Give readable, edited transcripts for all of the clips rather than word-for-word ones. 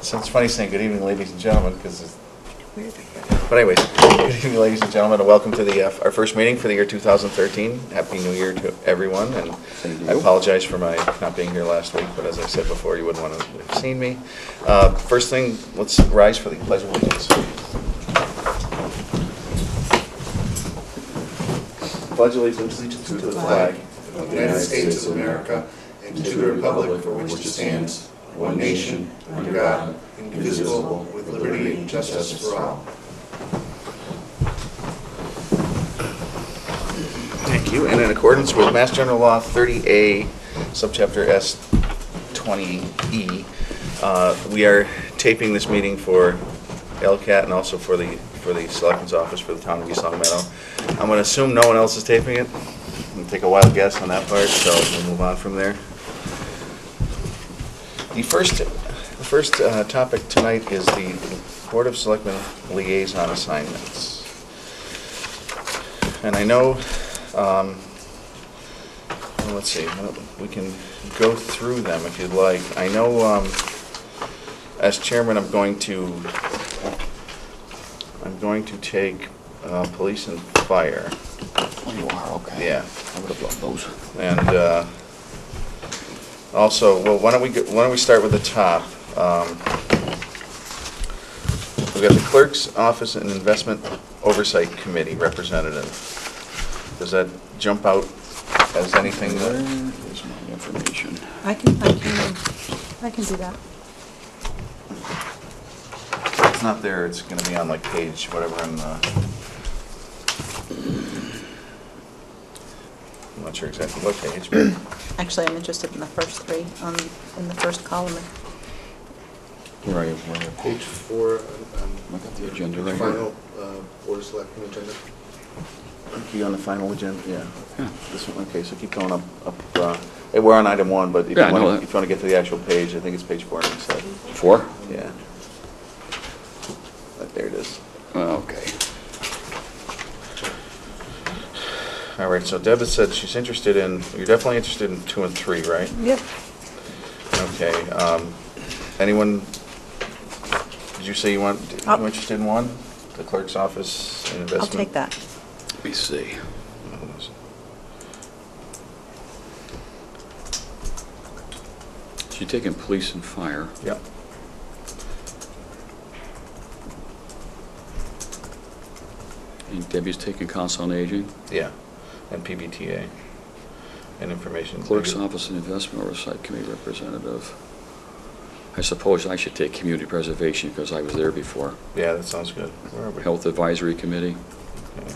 So it's funny saying good evening, ladies and gentlemen, because but anyways, good evening, ladies and gentlemen, and welcome to the our first meeting for the year 2013. Happy New Year to everyone, and I apologize for my not being here last week, but as I said before, you wouldn't want to have seen me. First thing, let's rise for the Pledge of Allegiance. Pledge allegiance to the flag of the United States of America and to the republic for which it stands, one nation, under God, indivisible, with liberty and justice for all. Thank you. And in accordance with Mass General Law 30A, subchapter S 20E, we are taping this meeting for LCAT and also for the Selectmen's office for the town of East Longmeadow. I'm going to assume no one else is taping it. I'm going to take a wild guess on that part, so we'll move on from there. The first topic tonight is the Board of Selectmen liaison assignments. And I know, well, let's see, we can go through them if you'd like. I know, as chairman, I'm going to take police and fire. Oh, you are? Okay. Yeah. I would have loved those. And also, well, why don't we start with the top? We've got the Clerk's Office and Investment Oversight Committee representative. Does that jump out as anything? Where is my information? I can do that. If it's not there, it's going to be on like page whatever I'm not sure exactly what page, but Actually, I'm interested in the first three in the first column. Where are you? Page 4. I got the agenda right Final Board of Selectmen agenda. you on the final agenda? Yeah. Yeah. This one. Okay, so keep going up. Hey, we're on item 1, but if Yeah, you I know want that. to get to the actual page, I think it's page 4 instead. 4? Yeah. There it is. Okay. All right, so Deb has said she's interested in, you're definitely interested in 2 and 3, right? Yep. Okay, anyone, did you say you're interested in 1? The clerk's office and investment? I'll take that. Let me see. She's taking police and fire. Yep. And Debbie's taking council on aging. Yeah, and PBTA, and information. Clerk's office and investment oversight committee representative. I suppose I should take community preservation because I was there before. Yeah, that sounds good. Where are we? Health advisory committee. Okay.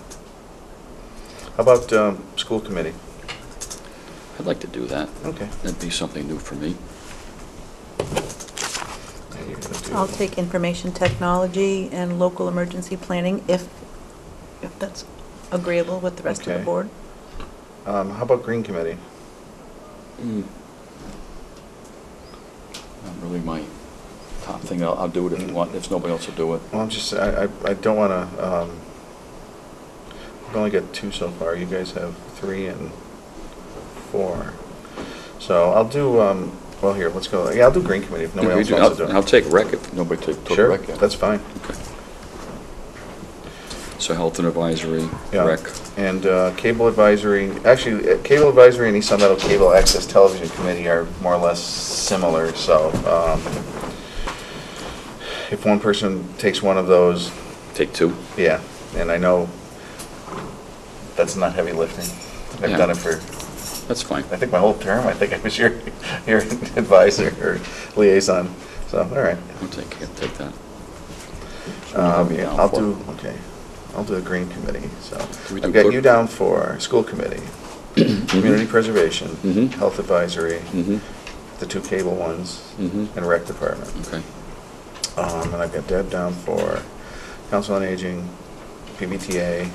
How about school committee? I'd like to do that. Okay. That'd be something new for me. And you're gonna do- I'll take information technology and local emergency planning if that's agreeable with the rest of Okay. the board. How about green committee? Not really my top thing. I'll do it if you want, if nobody else will do it. Well, I'm just, I don't want to, we've only got 2 so far. You guys have 3 and 4. So I'll do, well, here, let's go. Yeah, I'll do green committee if nobody else wants to do it. I'll take rec if nobody took Sure, rec yet. that's fine. Okay. So health and advisory, Yeah. rec. And cable advisory, actually, cable advisory and East Longmeadow Cable Access Television Committee are more or less similar, so if one person takes one of those, Take 2. yeah, and I know that's not heavy lifting. I've Yeah. done it for, That's fine. I think my whole term, I think I was your advisor or liaison, so, all right. I'll take that. Yeah, I'll do, okay, I'll do the green committee, so. Do we do I've got clerk? you down for school committee, community preservation, Mhm. health advisory, Mm-hmm. the 2 cable ones, Mhm. and rec department. Okay. And I've got Deb down for council on aging, PBTA,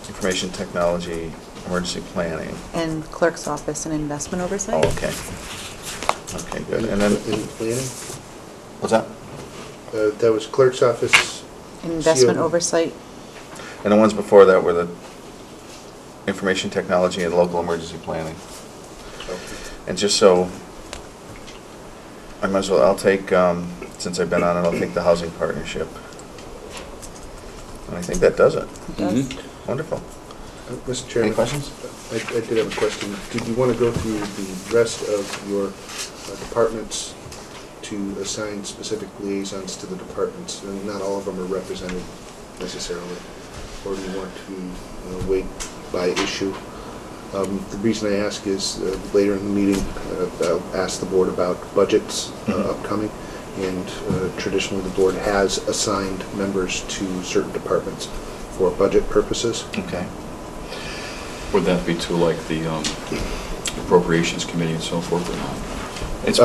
information technology, emergency planning. And clerk's office and investment Oh, oversight. okay. Okay, good. And then, In planning, what's that? that was clerk's office. Investment CO. oversight. And the ones before that were the information technology and local emergency planning. Okay. And just so I might as well, I'll take, since I've been on it, I'll take the housing partnership. And I think that does it. It does. Wonderful. Mr. Chairman. Any questions? I did have a question. Did you want to go through the rest of your departments to assign specific liaisons to the departments? And not all of them are represented necessarily. Or do you want to wait by issue? The reason I ask is later in the meeting, I'll ask the board about budgets upcoming. And traditionally, the board has assigned members to certain departments for budget purposes. Okay. Would that be to like the appropriations committee and so forth or not? It's,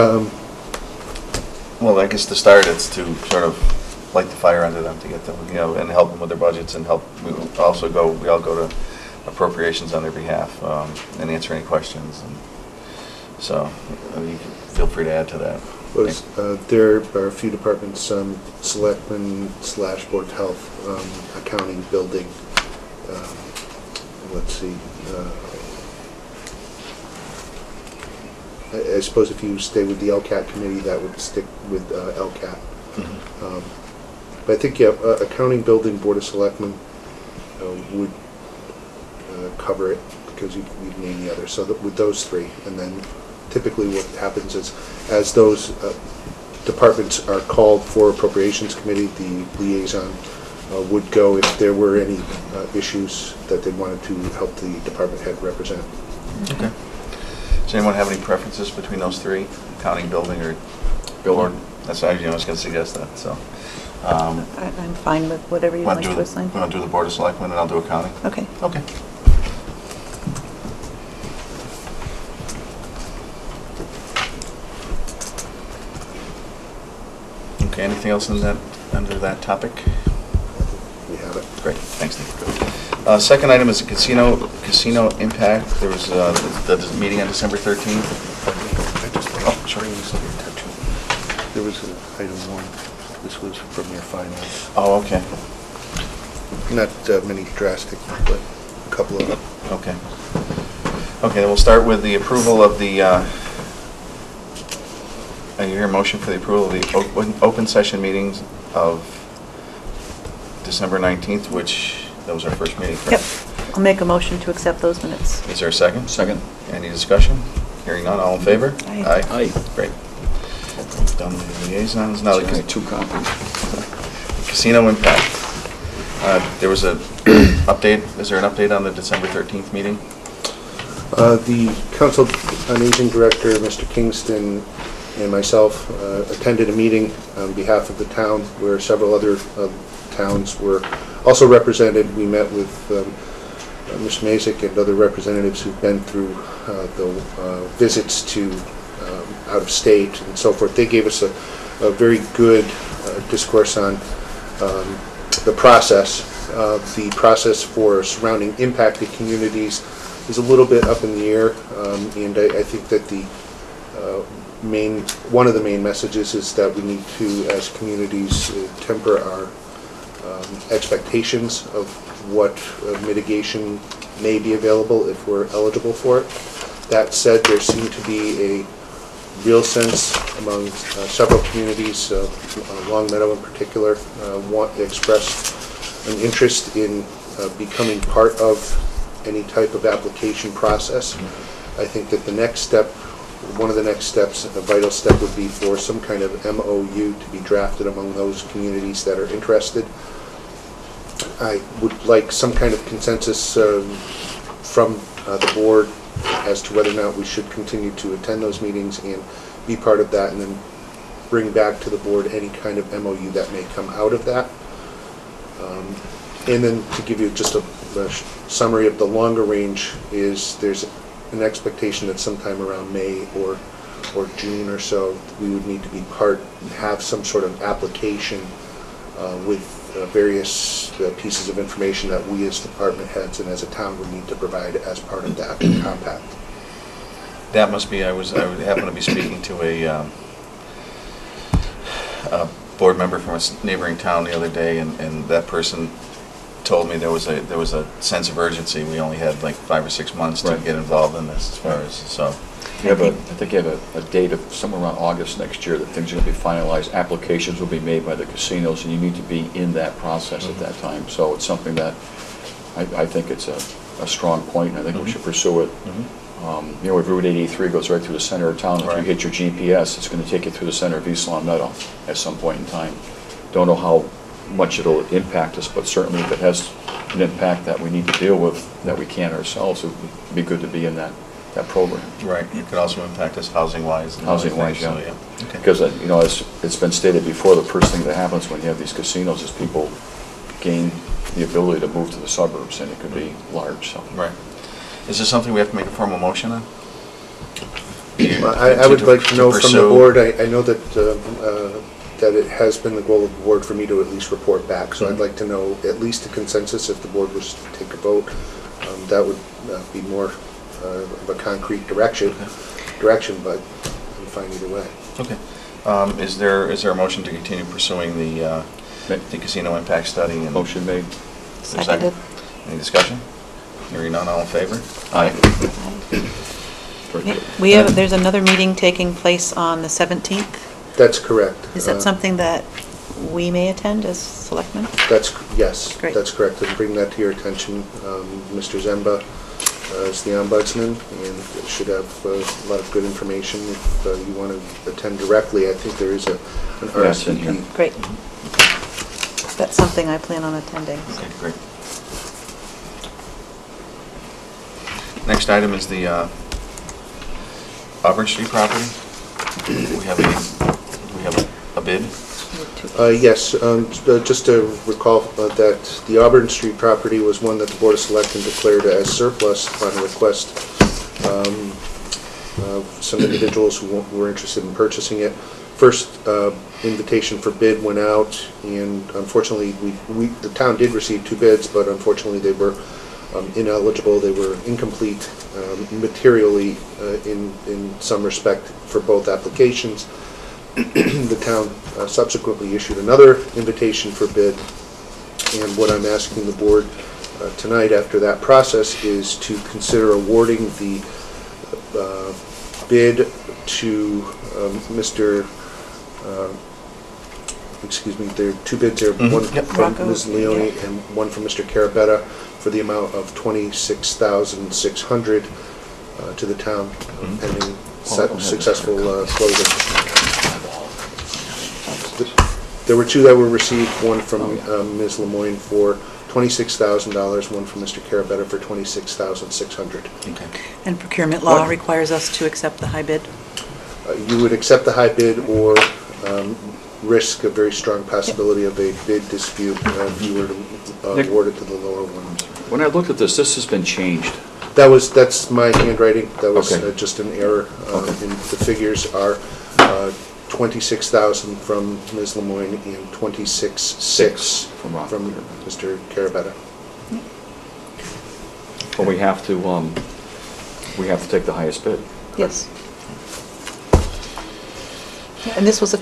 well, I guess to start, it's to sort of light the fire under them to get them, you know, and help them with their budgets and help. We all go to appropriations on their behalf and answer any questions. And so you can feel free to add to that. There are a few departments, Selectmen / Board of Health, accounting, building, let's see. I suppose if you stay with the LCAT committee, that would stick with LCAT. But I think, yeah, accounting, building, Board of Selectmen would cover it because you've named the others. So with those three, and then typically what happens is as those departments are called for appropriations committee, the liaison would go if there were any issues that they wanted to help the department head represent. Okay. Does anyone have any preferences between those three, accounting, building, or board? That's what I was going to suggest that. So. I'm fine with whatever you'd like to assign. You want to do the Board of Selectmen and I'll do accounting? Okay. Okay. Okay, anything else in that, under that topic? We have it. Great, thanks, Nick. Second item is the casino impact. There was the meeting on December 13th. Oh, sure. There was item 1. This was from your finance. Oh, okay. Not many drastic, but a couple of them. Okay. Okay, then we'll start with the approval of the, I hear a motion for the approval of the open session meetings of December 19th, which, that was our first meeting, correct? Yep. I'll make a motion to accept those minutes. Is there a second? Second. Any discussion? Hearing none, all in favor? Aye. Aye. Great. We've done the liaisons. Now, Sorry, 2 copies. casino impact. There was a update, is there an update on the December 13th meeting? The Council on Aging Director, Mr. Kingston, and myself attended a meeting on behalf of the town where several other towns were also represented. We met with Mr. Mazik and other representatives who've been through the visits to out of state and so forth. They gave us a very good discourse on the process. The process for surrounding impacted communities is a little bit up in the air, and I think that the one of the main messages is that we need to, as communities, temper our expectations of what mitigation may be available if we're eligible for it. That said, there seemed to be a real sense among several communities, Longmeadow in particular, expressed an interest in becoming part of any type of application process. I think that the next step, one of the next steps, a vital step, would be for some kind of MOU to be drafted among those communities that are interested. I would like some kind of consensus from the board as to whether or not we should continue to attend those meetings and be part of that, and then bring back to the board any kind of MOU that may come out of that. And then to give you just a summary of the longer range is there's an expectation that sometime around May or June or so we would need to be part and have some sort of application with various pieces of information that we as department heads and as a town would need to provide as part of that compact. That must be, I would happen to be speaking to a board member from a neighboring town the other day, and that person told me there was a sense of urgency. We only had like 5 or 6 months to Right. get involved in this, as far as, so. You have I think you have a date of somewhere around August next year that things are going to be finalized. Applications will be made by the casinos, and you need to be in that process at that time. So it's something that I think it's a strong point, and I think we should pursue it. You know, if Route 83 goes right through the center of town, if you hit your GPS, it's going to take you through the center of East Longmeadow at some point in time. Don't know how much it'll impact us, but certainly if it has an impact that we need to deal with, that we can't ourselves, it would be good to be in that program. Right, it could also impact us housing-wise. Housing-wise, yeah. Okay. Because, you know, as it's been stated before, the first thing that happens when you have these casinos is people gain the ability to move to the suburbs, and it could be large, so. Right. Is this something we have to make a formal motion on? I would like to know from the board, I know that that it has been the goal of the board for me to at least report back, so I'd like to know at least a consensus if the board was to take a vote. That would be more of a concrete direction, but I'm fine either way. Okay. Is there a motion to continue pursuing the casino impact study? And Motion made. Seconded. Any discussion? Hearing none, all in favor? Aye. There's another meeting taking place on the 17th. That's correct. Is that something that we may attend as selectmen? Yes, Great. that's correct. And bring that to your attention. Mr. Zemba is the ombudsman and should have a lot of good information. If you want to attend directly, I think there is an Yes, in here. RSVP. Great. That's something I plan on attending. Okay, great. Next item is the Auburn Street property. We have a bid. Yes, just to recall that the Auburn Street property was one that the Board of Selectmen declared as surplus upon a request of some individuals who were interested in purchasing it. First invitation for bid went out, and unfortunately, the town did receive 2 bids, but unfortunately they were ineligible. They were incomplete materially in some respect for both applications. The town subsequently issued another invitation for bid, and what I'm asking the board tonight after that process is to consider awarding the bid to Mr. Excuse me, there are 2 bids here, one from Ms. Leone and one from Mr. Carabetta for the amount of $26,600 to the town pending successful closing. There were 2 that were received, one from Ms. Lemoyne for $26,000, one from Mr. Carabetta for $26,600. Okay. And procurement law requires us to accept the high bid? You would accept the high bid or risk a very strong possibility of a bid dispute if you were to award it to the lower one. When I looked at this has been changed. That's my handwriting. That was Okay. just an error. And the figures are $26,000 from Ms. Lemoyne and $26,600 from Mr. Carabetta. But we have to take the highest bid. Yes. And this was a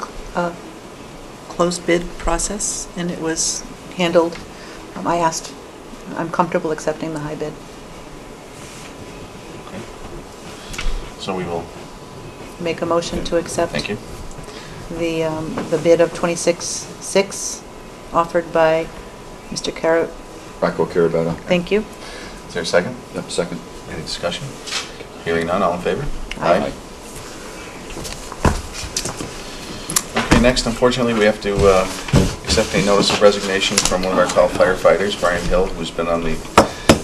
closed bid process, and it was handled, I'm comfortable accepting the high bid. Okay. So we will. Make a motion to accept. Thank you. The bid of $26,600 offered by Mr. Rocco Carabetta. Thank you. Is there a second? Yep, second. Any discussion? Hearing none, all in favor? Aye. Okay, next, unfortunately, we have to accept a notice of resignation from one of our call firefighters, Brian Hill, who's been on the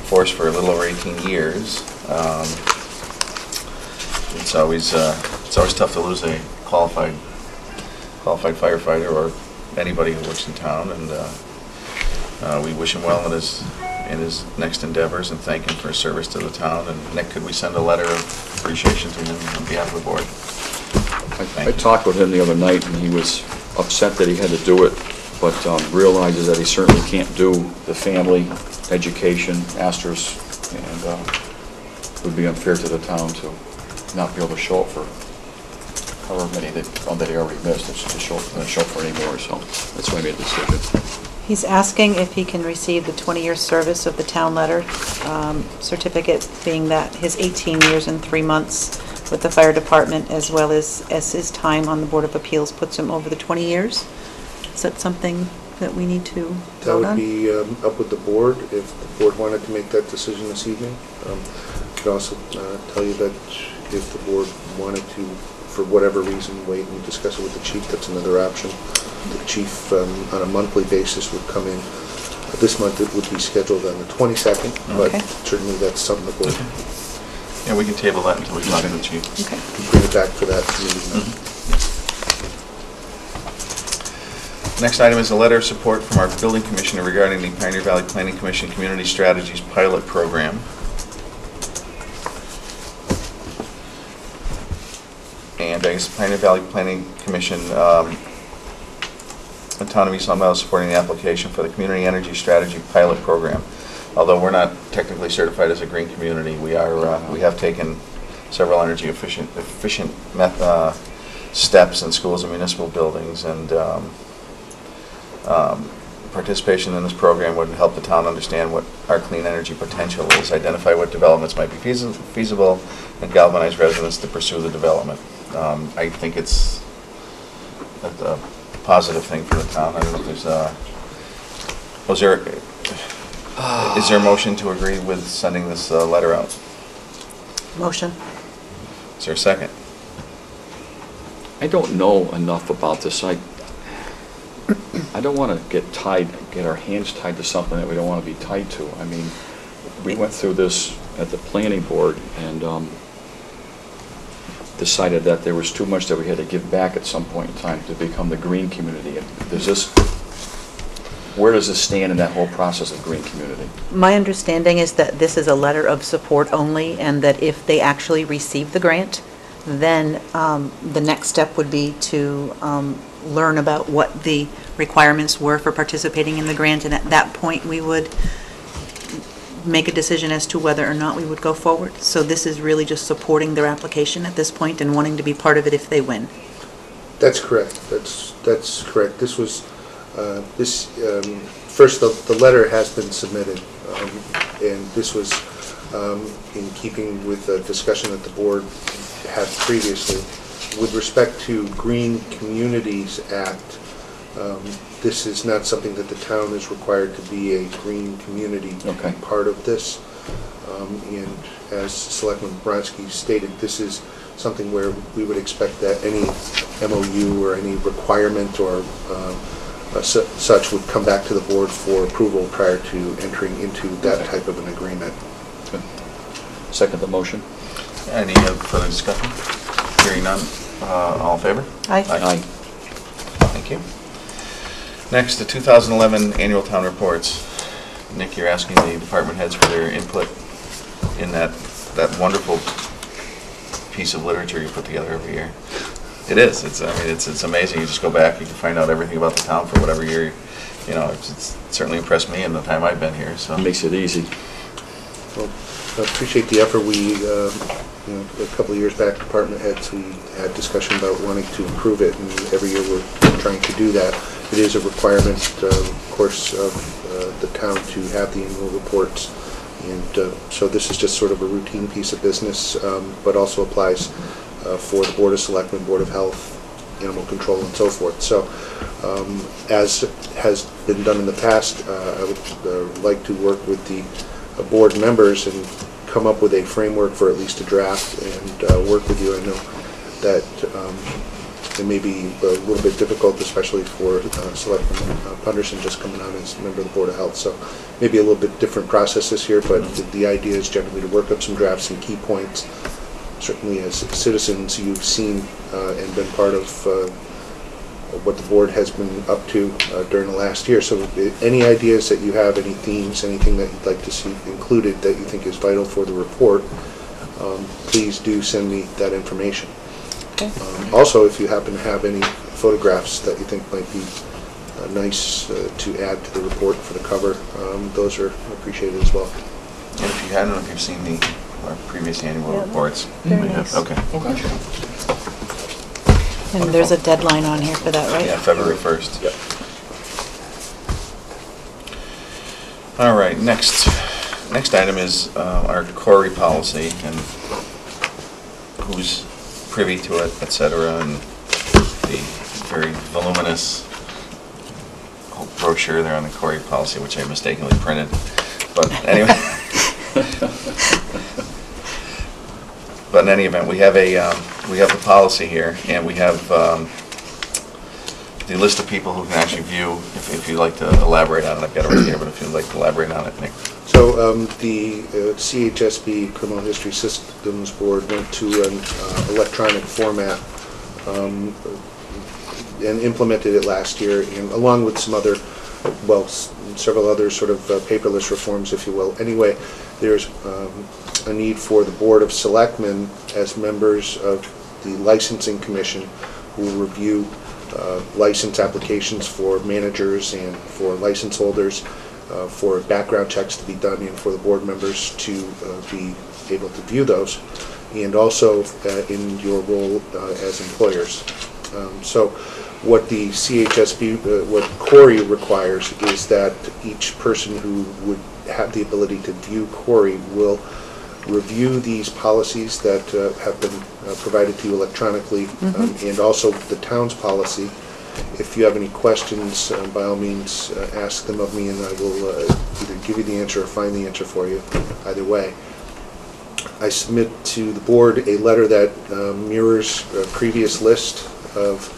force for a little over 18 years. It's always tough to lose a qualified firefighter or anybody who works in town, and we wish him well in his next endeavors and thank him for his service to the town. And Nick, could we send a letter of appreciation to him on behalf of the board? I talked with him the other night, and he was upset that he had to do it, but realizes that he certainly can't do the family, education, Astor's, and it would be unfair to the town to not be able to show up for however many that he already missed, to show up for anymore, so that's why I made the decision. He's asking if he can receive the 20-year service of the town letter certificate, being that his 18 years and 3 months with the fire department, as well as his time on the Board of Appeals puts him over the 20 years. Is that something that we need to That vote would on? be up with the board, if the board wanted to make that decision this evening. I could also tell you that if the board wanted to, for whatever reason, wait and discuss it with the chief, that's another option. The chief, on a monthly basis, would come in. This month it would be scheduled on the 22nd, but Okay. certainly that's something the board Yeah, we can table that until we talk to the chief. Okay. can bring it back for that meeting. Next item is a letter of support from our building commissioner regarding the Pioneer Valley Planning Commission Community Strategies Pilot Program. And I guess Pioneer Valley Planning Commission, the town of East Longmeadow supporting the application for the Community Energy Strategy Pilot Program. Although we're not technically certified as a green community, we are. We have taken several energy efficient steps in schools and municipal buildings, and participation in this program would help the town understand what our clean energy potential is, identify what developments might be feasible, and galvanize residents to pursue the development. I think it's a positive thing for the town. I don't know if there's is there a motion to agree with sending this letter out? Motion. Is there a second? I don't know enough about this. I don't want to get our hands tied to something that we don't want to be tied to. I mean, we went through this at the planning board and decided that there was too much that we had to give back at some point in time to become the green community. Where does this stand in that whole process of green community? My understanding is that this is a letter of support only, and that if they actually receive the grant, then the next step would be to learn about what the requirements were for participating in the grant, and at that point we would make a decision as to whether or not we would go forward. So this is really just supporting their application at this point and wanting to be part of it if they win. That's correct. That's correct. This was first the letter has been submitted, and this was in keeping with the discussion that the board had previously with respect to Green Communities Act. This is not something that the town is required to be a green community to be part of this. And as Selectman Bronski stated, this is something where we would expect that any MOU or any requirement or such would come back to the board for approval prior to entering into that type of an agreement. Good. Second the motion. Any further discussion? Hearing none. All in favor? Aye. Aye. Thank you. Next, the 2011 annual town reports. Nick, you're asking the department heads for their input in that wonderful piece of literature you put together every year. It is. It's amazing. You just go back, you can find out everything about the town for whatever year. You know, it's certainly impressed me in the time I've been here. So It makes it easy. Well, I appreciate the effort. We, a couple of years back, department heads, we had discussion about wanting to improve it, and every year we're trying to do that. It is a requirement, of course, of the town to have the annual reports, and so this is just sort of a routine piece of business, but also applies for the Board of Selectmen, Board of Health, Animal Control, and so forth. So, as has been done in the past, I would like to work with the board members and come up with a framework for at least a draft and work with you. I know that it may be a little bit difficult, especially for Selectman Punderson just coming on as a member of the Board of Health. So maybe a little bit different process this year, but the idea is generally to work up some drafts and key points. Certainly as citizens, you've seen and been part of what the board has been up to during the last year. So any ideas that you have, any themes, anything that you'd like to see included that you think is vital for the report, please do send me that information. Okay. Also, if you happen to have any photographs that you think might be nice to add to the report for the cover, those are appreciated as well. and if you, I don't know if you've seen our previous annual Yeah, reports. very You have? nice. Okay. And there's a deadline on here for that, right? Yeah, February 1st. Yep. All right, next item is our quarry policy, and who's privy to it, et cetera, and the very voluminous brochure there on the Corey policy, which I mistakenly printed. But anyway. But in any event, we have the policy here, and we have the list of people who can actually view, if you'd like to elaborate on it. I've got it right here, but if you'd like to elaborate on it, Nick. So the CHSB Criminal History Systems Board went to an electronic format and implemented it last year, and along with some other, well, several other sort of paperless reforms, if you will. Anyway, there's a need for the Board of Selectmen as members of the Licensing Commission who will review license applications for managers and for license holders, for background checks to be done, and for the board members to be able to view those, and also in your role as employers. So what the CHSB, what Corey requires is that each person who would have the ability to view Corey will review these policies that have been provided to you electronically, and also the town's policy. If you have any questions, by all means, ask them of me, and I will either give you the answer or find the answer for you, either way. I submit to the board a letter that mirrors a previous list of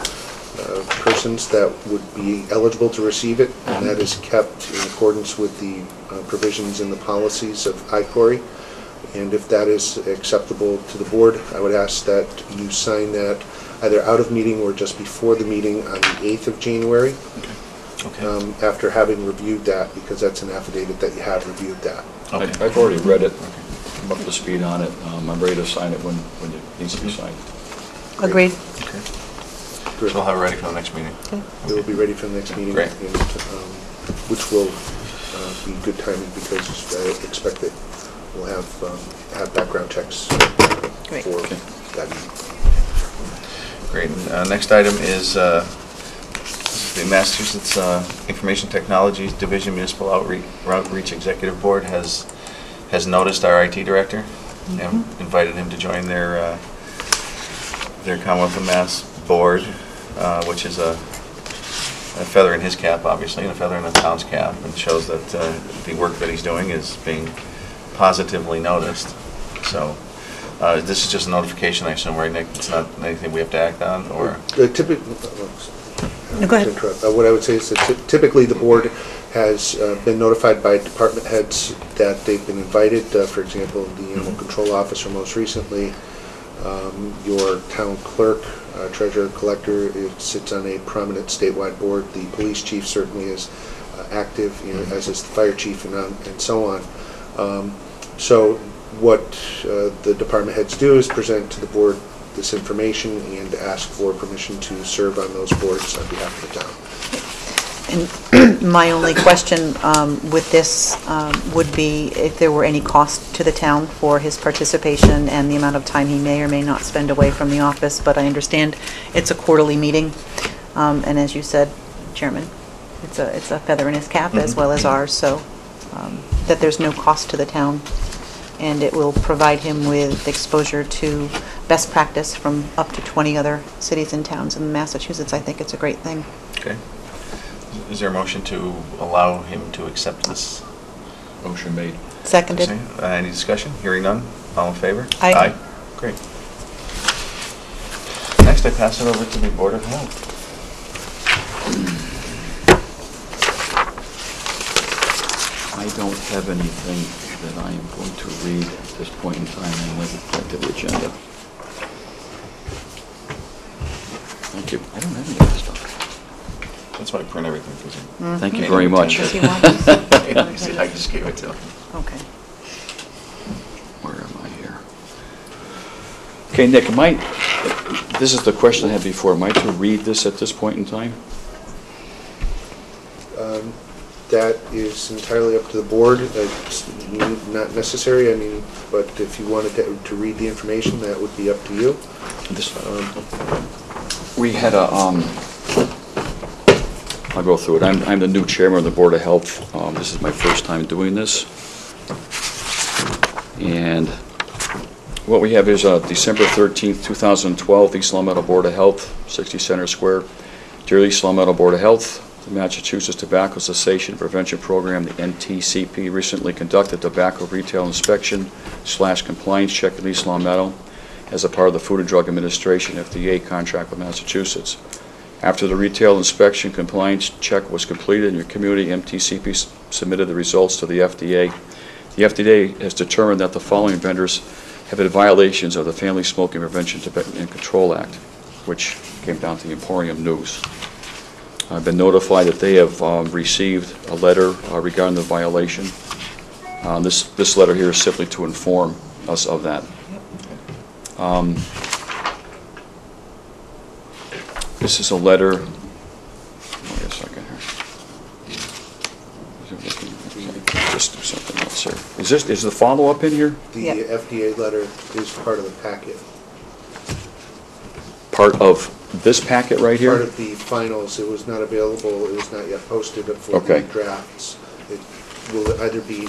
persons that would be eligible to receive it, and that is kept in accordance with the provisions in the policies of iCorey. And if that is acceptable to the board, I would ask that you sign that either out of meeting or just before the meeting on the 8th of January, after having reviewed that, because that's an affidavit that you have reviewed that. Okay. I've already read it. I'm up to speed on it. I'm ready to sign it when it needs to be signed. Agreed. Okay. So we'll have it ready for the next meeting. Okay. It will be ready for the next meeting, Great. and, which will be good timing, because I expect that we'll have background checks Great. for Okay. that meeting. Great. Next item is the Massachusetts Information Technology Division Municipal Outreach Executive Board has noticed our IT director and invited him to join their Commonwealth of Mass board, which is a feather in his cap, obviously, and a feather in the town's cap, and shows that the work that he's doing is being positively noticed. So this is just a notification, I assume, right, Nick? It's not anything we have to act on, or? Typically, No, go ahead. what I would say is that typically the board has been notified by department heads that they've been invited. For example, the animal control officer most recently, your town clerk, treasurer, collector, it sits on a prominent statewide board. The police chief certainly is active, as is the fire chief, and so on. So what the department heads do is present to the board this information and ask for permission to serve on those boards on behalf of the town. And my only question with this would be if there were any cost to the town for his participation and the amount of time he may or may not spend away from the office, but I understand it's a quarterly meeting, and as you said, Chairman, it's a feather in his cap as well as ours, so that there's no cost to the town, and it will provide him with exposure to best practice from up to 20 other cities and towns in Massachusetts. I think it's a great thing. Okay. Is there a motion to allow him to accept this? Motion made. Seconded. Any discussion? Hearing none? All in favor? Aye. Great. Next, I pass it over to the Board of Health. I don't have anything that I am going to read at this point in time. I'm going to get to the agenda. Thank you. I don't have any of that stuff. That's why I print everything. Thank you very much. Does he want this? I just gave it to him. Okay. Where am I here? Okay, Nick, this is the question I had before. Am I to read this at this point in time? That is entirely up to the board. It's not necessary, but if you wanted to read the information, that would be up to you. We had a, I'll go through it. I'm the new chairman of the Board of Health. This is my first time doing this. And What we have is December 13th, 2012, East Longmeadow Board of Health, 60 Center Square. Dear East Longmeadow Board of Health, the Massachusetts Tobacco Cessation and Prevention Program, the NTCP, recently conducted tobacco retail inspection / compliance check in East Longmeadow as a part of the Food and Drug Administration FDA contract with Massachusetts. After the retail inspection compliance check was completed in your community, MTCP submitted the results to the FDA. The FDA has determined that the following vendors have been violations of the Family Smoking Prevention and Control Act, which came down to the Emporium News. I've been notified that they have received a letter regarding the violation. This letter here is simply to inform us of that. This is a letter. Wait a second here. Just do something else here. Is the follow-up in here? The Yeah. FDA letter is part of the packet. Part of this packet right here? Part of the finals. It was not available, it was not yet posted for Okay. the drafts. It will either be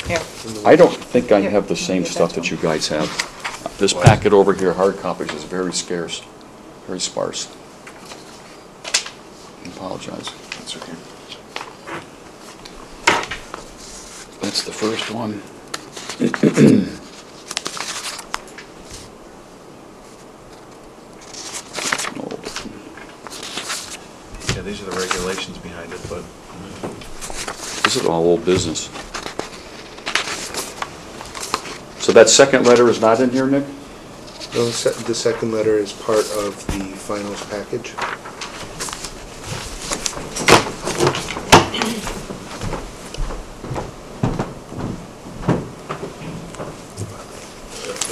Here. in the... I don't think I Here. have the same Give stuff that that to you guys have. This packet over here, hard copies, is very scarce, very sparse. I apologize. That's okay. That's the first one. Yeah, these are the regulations behind it, but This is all old business. So that second letter is not in here, Nick? No, the second letter is part of the finals package.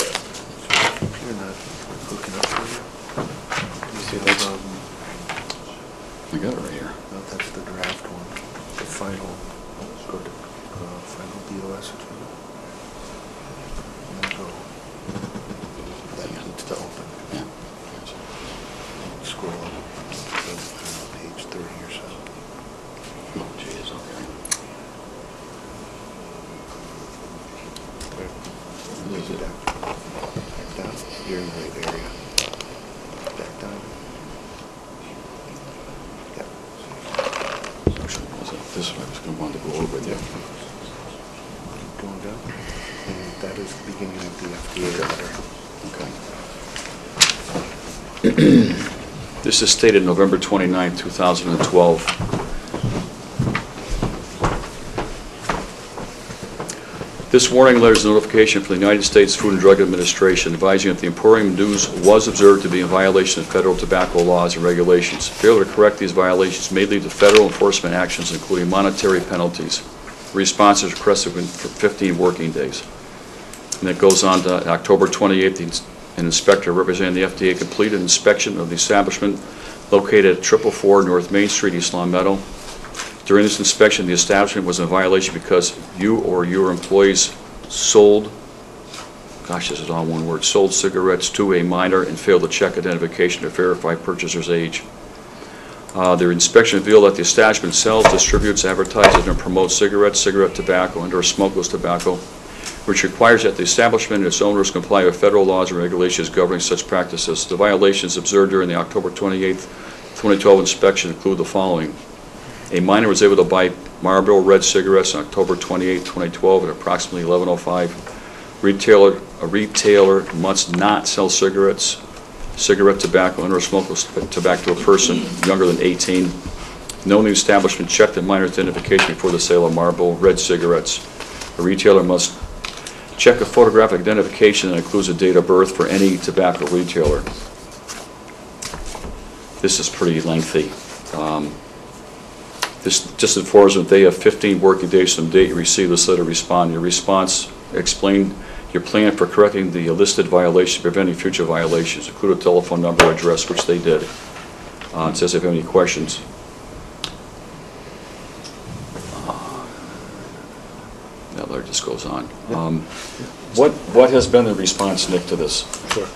you're not hooking up for you. You see That's- the I got it right here. no, that's the draft one. The final, go to final DOS agenda. And then go. That needs to open. Yeah. Scroll up to page 30 or so. Oh, geez, okay. Where is it? Back down. You're in the right area. Back down. Yeah. Actually, was it this way? I was going to want to go over with you. Keep going down. And that is the beginning of the FDA letter. Okay. This is stated November 29, 2012. This warning letter is a notification from the United States Food and Drug Administration advising that the Emporium News was observed to be in violation of federal tobacco laws and regulations. Failure to correct these violations may lead to federal enforcement actions, including monetary penalties. The response is requested within 15 working days. And it goes on to October 28th, an inspector representing the FDA completed an inspection of the establishment located at 444 North Main Street, East Longmeadow. During this inspection, the establishment was in violation because you or your employees sold, gosh, this is all one word, sold cigarettes to a minor and failed to check identification to verify purchaser's age. Their inspection revealed that the establishment sells, distributes, advertises, and promotes cigarettes, cigarette tobacco, and/or smokeless tobacco, which requires that the establishment and its owners comply with federal laws and regulations governing such practices. The violations observed during the October 28, 2012 inspection include the following. A minor was able to buy Marlboro Red cigarettes on October 28, 2012 at approximately 11:05. A retailer must not sell cigarettes, cigarette tobacco, and/or smokeless tobacco to a person younger than 18. No new establishment checked the minor's identification before the sale of Marlboro Red cigarettes. A retailer must check a photographic identification that includes a date of birth for any tobacco retailer. This is pretty lengthy. This just informs that they have 15 working days from the date you receive this letter to respond. Your response explain your plan for correcting the listed violations, preventing future violations, include a telephone number, address, which they did. It says if you have any questions. That letter just goes on. What has been the response, Nick, to this? Sure.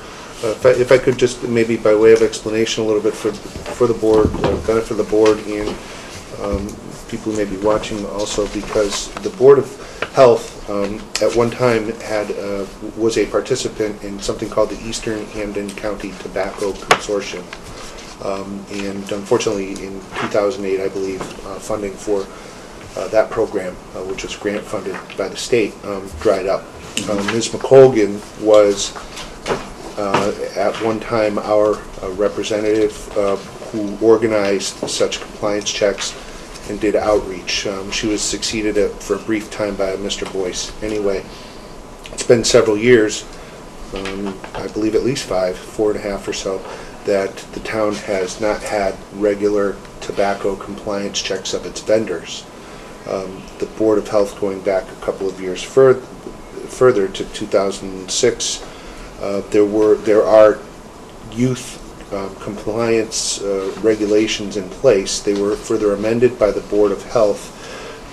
If I could just maybe by way of explanation a little bit for the board, benefit of the board and people who may be watching also, because the Board of Health at one time was a participant in something called the Eastern Hampden County Tobacco Consortium. And unfortunately, in 2008, I believe, funding for that program, which was grant funded by the state, dried up. Ms. McColgan was at one time our representative who organized such compliance checks and did outreach. She was succeeded for a brief time by Mr. Boyce. Anyway, it's been several years, I believe at least 4.5 or so, that the town has not had regular tobacco compliance checks of its vendors. The Board of Health, going back a couple of years further to 2006, there are youth compliance regulations in place. They were further amended by the Board of Health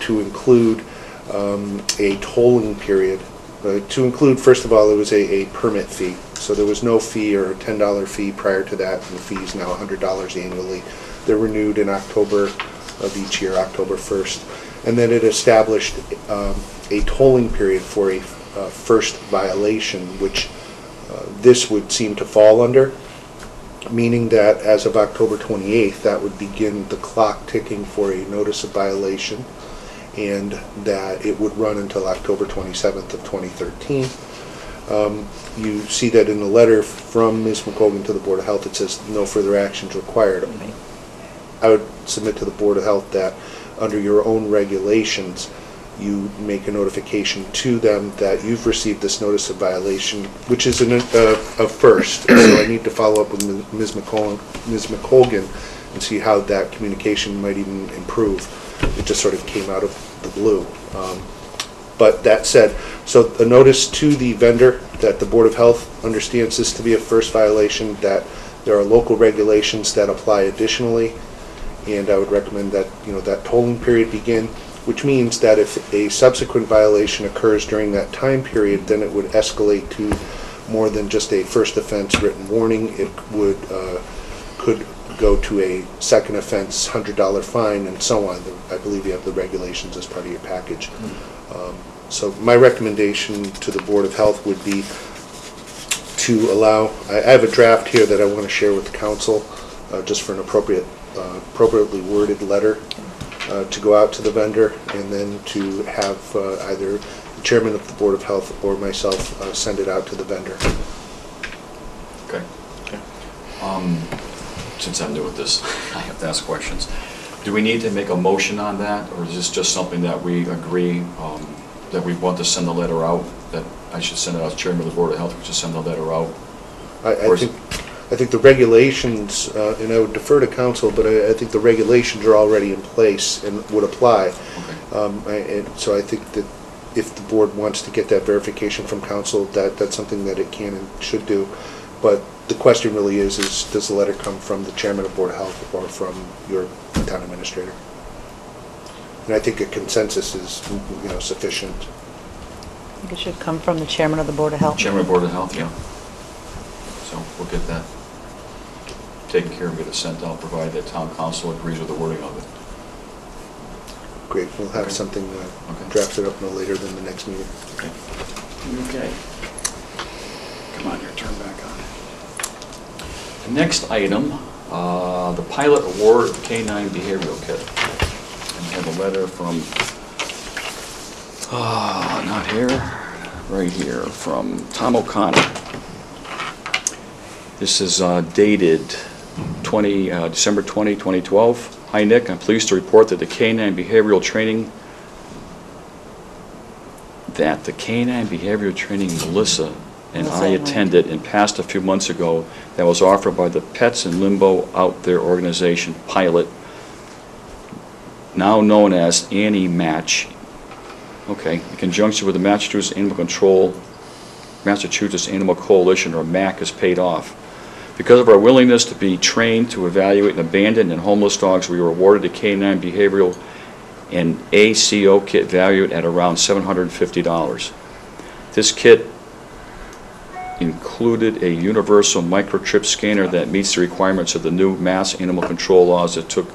to include a tolling period. To include, first of all, there was a permit fee. So there was no fee or a $10 fee prior to that, and the fee is now $100 annually. They're renewed in October of each year, October 1st. And then it established a tolling period for a first violation, which this would seem to fall under, meaning that as of October 28th, that would begin the clock ticking for a notice of violation, and that it would run until October 27th of 2013. You see that in the letter from Ms. McColgan to the Board of Health, it says no further actions required. I would submit to the Board of Health that under your own regulations, you make a notification to them that you've received this notice of violation, which is a first. So I need to follow up with Ms. McColgan and see how that communication might even improve. It just sort of came out of the blue. But that said, so a notice to the vendor that the Board of Health understands this to be a first violation, that there are local regulations that apply additionally, and I would recommend that that tolling period begin, which means that if a subsequent violation occurs during that time period, then it would escalate to more than just a first offense written warning. It would could go to a second offense $100 fine and so on. I believe you have the regulations as part of your package. So my recommendation to the Board of Health would be to allow, I have a draft here that I want to share with the council, just for an appropriately worded letter to go out to the vendor, and then to have either the chairman of the Board of Health or myself send it out to the vendor. Okay. Since I'm new at this, I have to ask questions. Do we need to make a motion on that, or is this just something that we agree that we want to send the letter out, that I should send it out as chairman of the Board of Health, we should send the letter out? I think the regulations, and I would defer to council, but I think the regulations are already in place and would apply. Okay. And so I think that if the board wants to get that verification from council, that's something that it can and should do. But the question really is does the letter come from the chairman of Board of Health or from your town administrator? And I think a consensus is sufficient. I think it should come from the chairman of the Board of Health. Chairman of the Board of Health, yeah. So we'll get that taken care of, get it sent out, provided that town council agrees with the wording of it. Great, we'll have something drafted up no later than the next meeting. Okay. Okay. Come on, your turn back on. The next item, the pilot award K-9 behavioral kit. And I have a letter from, not here, right here, from Tom O'Connor. This is dated December 20, 2012. Hi, Nick. I'm pleased to report that the K-9 behavioral training Melissa and I attended and passed a few months ago that was offered by the Pets in Limbo Out There organization pilot, now known as Annie Match. Okay, in conjunction with the Massachusetts Animal Coalition, or MAC, is paid off. Because of our willingness to be trained to evaluate abandoned and homeless dogs, we were awarded a K-9 behavioral and ACO kit valued at around $750. This kit included a universal microchip scanner that meets the requirements of the new mass animal control laws that took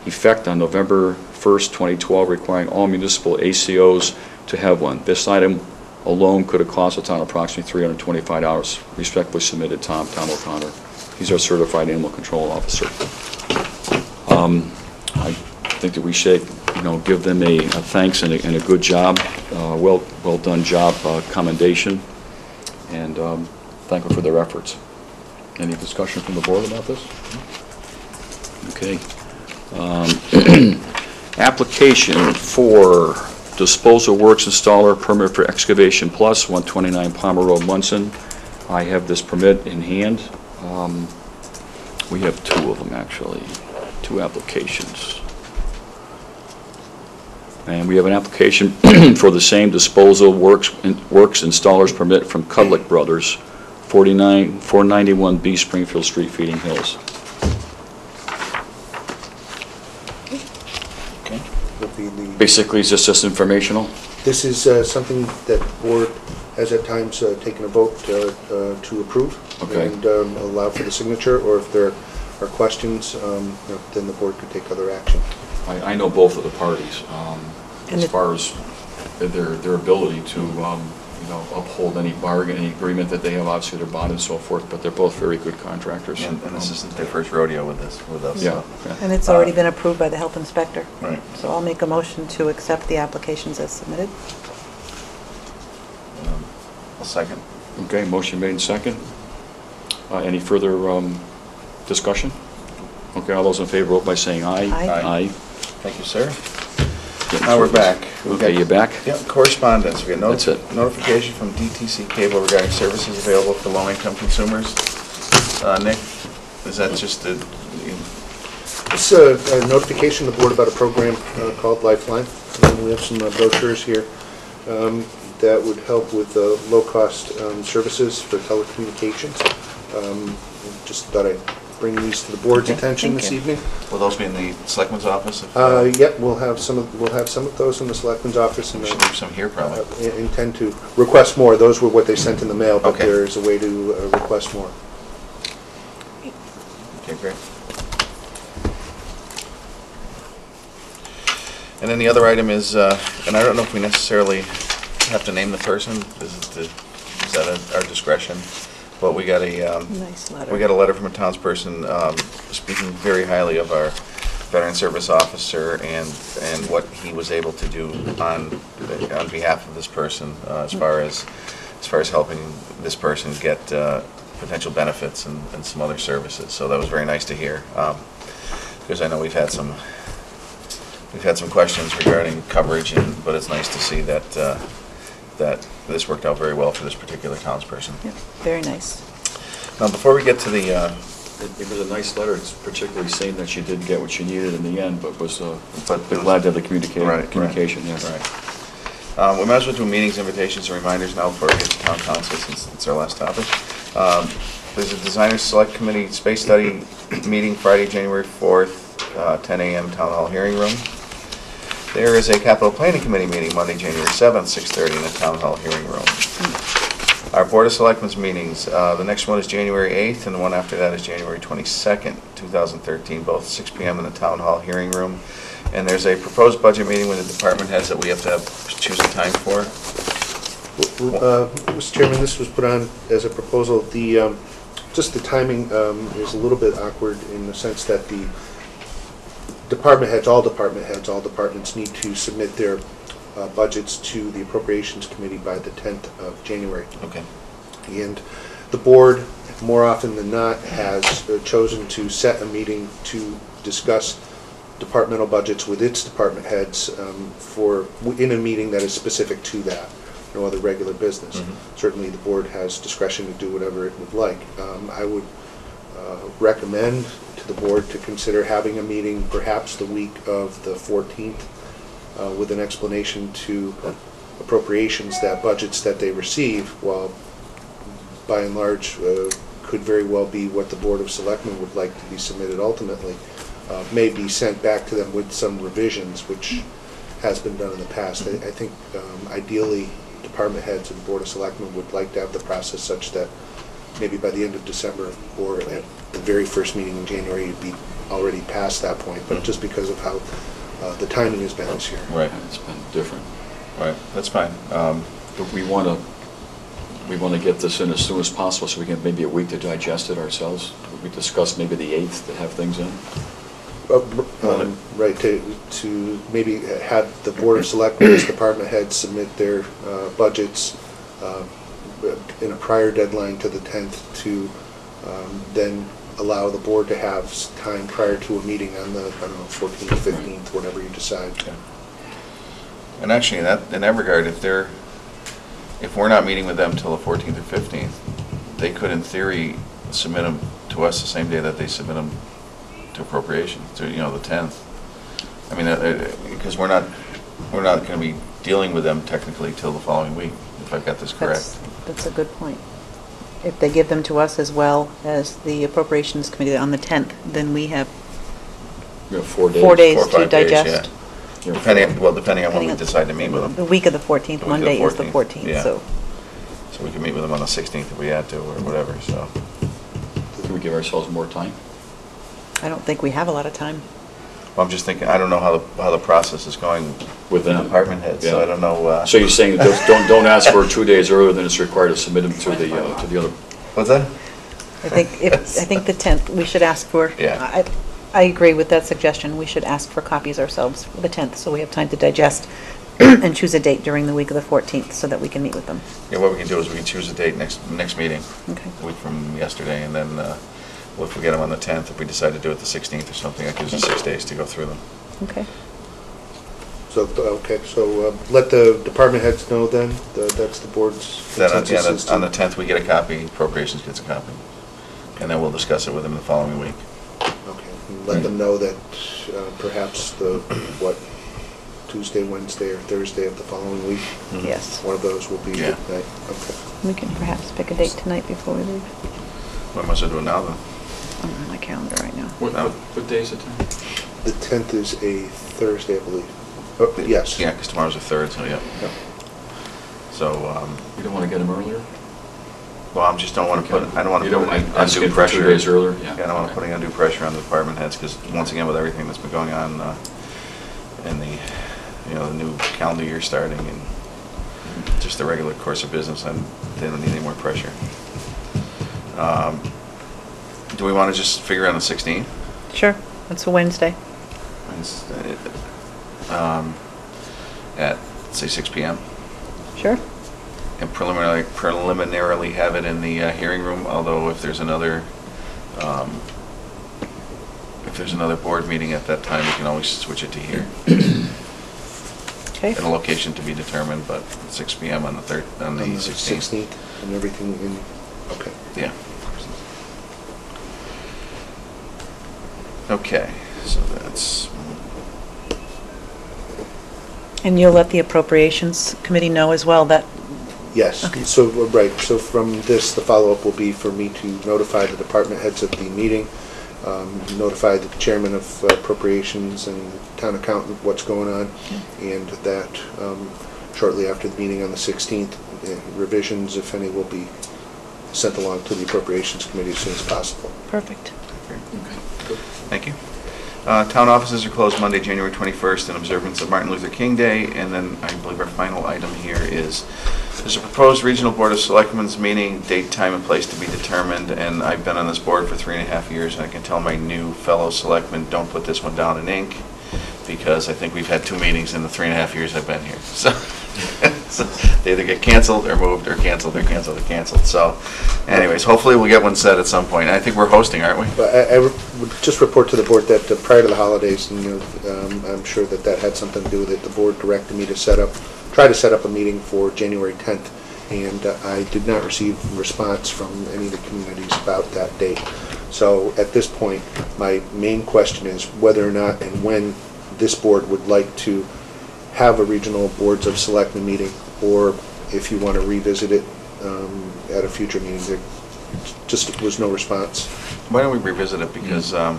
effect on November 1st, 2012, requiring all municipal ACOs to have one. This item alone could have cost the town approximately $325. Respectfully submitted, Tom O'Connor. He's our certified animal control officer. I think that we should, give them a thanks and a good job, well done job, commendation, and thank them for their efforts. Any discussion from the board about this? Okay. Application for disposal works installer permit for excavation plus 129 Palmer Road, Munson. I have this permit in hand. We have two of them, actually, two applications. And we have an application for the same disposal works installer's permit from Cudlick Brothers, 491 B Springfield Street, Feeding Hills. Okay. Would be the, Basically, it's just informational. this is something that the board has at times taken a vote to approve. Okay. And allow for the signature, or if there are questions, then the board could take other action. I know both of the parties, And as it- far as their ability to, uphold any bargain, any agreement that they have, obviously their bond and so forth, but they're both very good contractors. And this isn't their first rodeo with us. Yeah, so. yeah. And it's already been approved by the health inspector. Right. So I'll make a motion to accept the applications as submitted. I'll second. Okay, motion made and second. Any further discussion? Okay, all those in favor, vote by saying aye. Aye. Thank you, sir. Getting Now we're through this. back. We've Okay, got- you back? Yep, correspondence. We got That's it. notification from DTC Cable regarding services available for low-income consumers. Nick, is that just a, It's a notification to the board about a program called Lifeline. And we have some brochures here that would help with low-cost services for telecommunications. Just thought I'd bring these to the board's Okay. attention Thank this you. evening. will those be in the selectman's office? Yep, we'll have some of those in the selectman's office, and We should leave some here, probably. intend to request more. Those were what they sent in the mail, but Okay. there is a way to request more. Okay, great. And then the other item is, and I don't know if we necessarily have to name the person, is that at our discretion? But we got a, Nice letter. we got a letter from a townsperson speaking very highly of our veteran service officer and what he was able to do on behalf of this person, as far as helping this person get potential benefits and some other services. So that was very nice to hear, because I know we've had some questions regarding coverage, but it's nice to see that this worked out very well for this particular townsperson. Yep, very nice. Now, before we get to the, It was a nice letter. It's particularly saying that she did get what she needed in the end, but was But- glad to have the Right. communication, yes. right. We might as well do meetings, invitations, and reminders now before we get to town council, since it's our last topic. There's a Designers Select Committee Space Study meeting Friday, January 4th, 10 a.m. Town Hall Hearing Room. There is a Capital Planning Committee meeting Monday, January 7th, 6:30 in the Town Hall Hearing Room. Our Board of Selectmen's meetings, the next one is January 8th, and the one after that is January 22nd, 2013, both 6 p.m. in the Town Hall Hearing Room. And there's a proposed budget meeting with the department heads that we have to choose a time for. Mr. Chairman, this was put on as a proposal. Just the timing is a little bit awkward in the sense that the all departments need to submit their budgets to the Appropriations Committee by the 10th of January. Okay. And the board, more often than not, has chosen to set a meeting to discuss departmental budgets with its department heads in a meeting that is specific to that, no other regular business. Mm-hmm. Certainly, the board has discretion to do whatever it would like. I would recommend to the board to consider having a meeting perhaps the week of the 14th with an explanation to appropriations that budgets that they receive, while by and large could very well be what the Board of Selectmen would like to be submitted ultimately, may be sent back to them with some revisions, which has been done in the past. I think ideally department heads and the Board of Selectmen would like to have the process such that maybe by the end of December or at the very first meeting in January, you'd be already past that point, but just because of how the timing has been this year. Right. It's been different. Right, that's fine. But we want to get this in as soon as possible, so we can maybe a week to digest it ourselves. We discussed maybe the 8th to have things in. Right, to maybe have the Board of Selectmen, as department heads, submit their budgets in a prior deadline to the 10th to then allow the board to have time prior to a meeting on the, I don't know, 14th, 15th, whatever you decide. Okay. And actually, in that regard, if we're not meeting with them till the 14th or 15th, they could, in theory, submit them to us the same day that they submit them to appropriations, to, the 10th. I mean, because we're not going to be dealing with them technically till the following week, if I've got this correct. That's a good point. If they give them to us as well as the Appropriations Committee on the 10th, then we have 4 days. 4 days 4 or to 5 days, digest. yeah. Depending on when we decide to meet with them. The week of the 14th, Monday is the 14th, yeah. so. So we can meet with them on the 16th if we had to, or whatever, so. Can we give ourselves more time? I don't think we have a lot of time. Well, I'm just thinking, I don't know how the process is going With them? department heads, so Yeah. I don't know. So you're saying that don't ask for 2 days earlier than it's required to submit them to the other. What's that? I think the 10th, we should ask for. Yeah. I agree with that suggestion. We should ask for copies ourselves for the 10th, so we have time to digest and choose a date during the week of the 14th so that we can meet with them. Yeah, what we can do is we can choose a date next meeting, Okay. a week from yesterday, and then if we get them on the 10th, if we decide to do it the 16th or something, that gives us 6 days to go through them. Okay. So, let the department heads know then, that's the board's Then consensus. on the 10th, we get a copy, appropriations gets a copy, and then we'll discuss it with them the following week. Okay, and let them know that perhaps Tuesday, Wednesday, or Thursday of the following week, Yes. one of those will be Yeah. the night. Okay. We can perhaps pick a date tonight before we leave. What must I do now, then? I'm on my calendar right now. What day is it? The 10th is a Thursday, I believe. Oh, yes. Yeah, because tomorrow's the 3rd, so yeah. Yeah. So, You don't want to get them earlier? well, I just don't want to Okay. I don't want to You put don't any want asking undue for 2 pressure. days earlier? Yeah, I don't want to put any undue pressure on the department heads, because once again, with everything that's been going on in the, the new calendar year starting and just the regular course of business, and they don't need any more pressure. Do we want to just figure out the 16th? Sure, that's a Wednesday. At, say, 6 p.m. Sure. And preliminarily have it in the hearing room, although if there's another board meeting at that time, we can always switch it to here. Okay. And a location to be determined, but 6 p.m. on the 16th. And everything in, okay. Yeah. Okay, so that's, And you'll let the Appropriations Committee know as well that, Yes, Okay. so, right, so from this, the follow-up will be for me to notify the department heads at the meeting, notify the chairman of appropriations and town accountant what's going on, and that shortly after the meeting on the 16th, revisions, if any, will be sent along to the Appropriations Committee as soon as possible. perfect. thank you. Town offices are closed Monday, January 21st in observance of Martin Luther King Day, and then I believe our final item here is there's a proposed regional board of selectmen's meeting, date, time, and place to be determined, and I've been on this board for 3.5 years, and I can tell my new fellow selectmen, don't put this one down in ink, because I think we've had 2 meetings in the 3.5 years I've been here. So they either get canceled or moved, or canceled or canceled or canceled. So anyways, hopefully we'll get one set at some point. I think we're hosting, aren't we? But I would just report to the board that prior to the holidays, and I'm sure that had something to do with it, the board directed me to try to set up a meeting for January 10th, and I did not receive a response from any of the communities about that date. So at this point, my main question is whether or not and when this board would like to have a regional boards of selectmen meeting, or if you want to revisit it at a future meeting. There just was no response. Why don't we revisit it, because I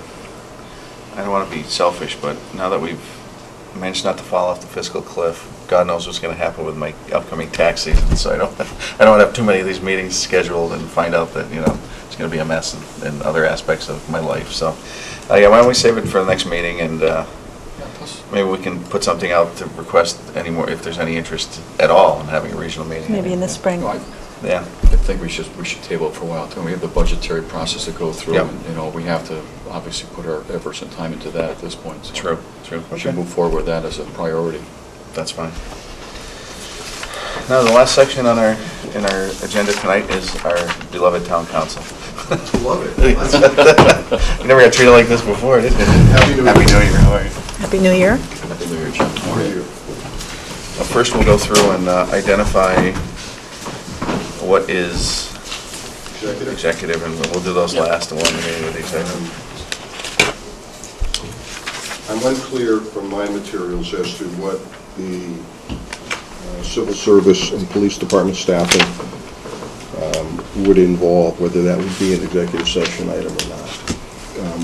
don't want to be selfish, but now that we've managed not to fall off the fiscal cliff, God knows what's going to happen with my upcoming tax season, so I don't want to have too many of these meetings scheduled and find out that, it's going to be a mess in other aspects of my life. So, yeah, why don't we save it for the next meeting, and Plus, Maybe we can put something out to request any more, if there's any interest at all in having a regional meeting. Maybe in the spring. no, Yeah. I think we should table it for a while, too. We have the budgetary process to go through, Yep. and, you know, we have to obviously put our efforts and time into that at this point. So True, true. We should Okay. move forward with that as a priority. That's fine. Now, the last section on in our agenda tonight is our beloved town council. Love it. You never got treated like this before, did you? Happy New Year. Happy New Year, how are you? Happy New Year. Happy New Year, Jim. How are you? Well, first, we'll go through and identify what is executive, and we'll do those last, and we'll end the meeting with the executive. I'm unclear from my materials as to what the civil service and police department staffing would involve, whether that would be an executive session item or not.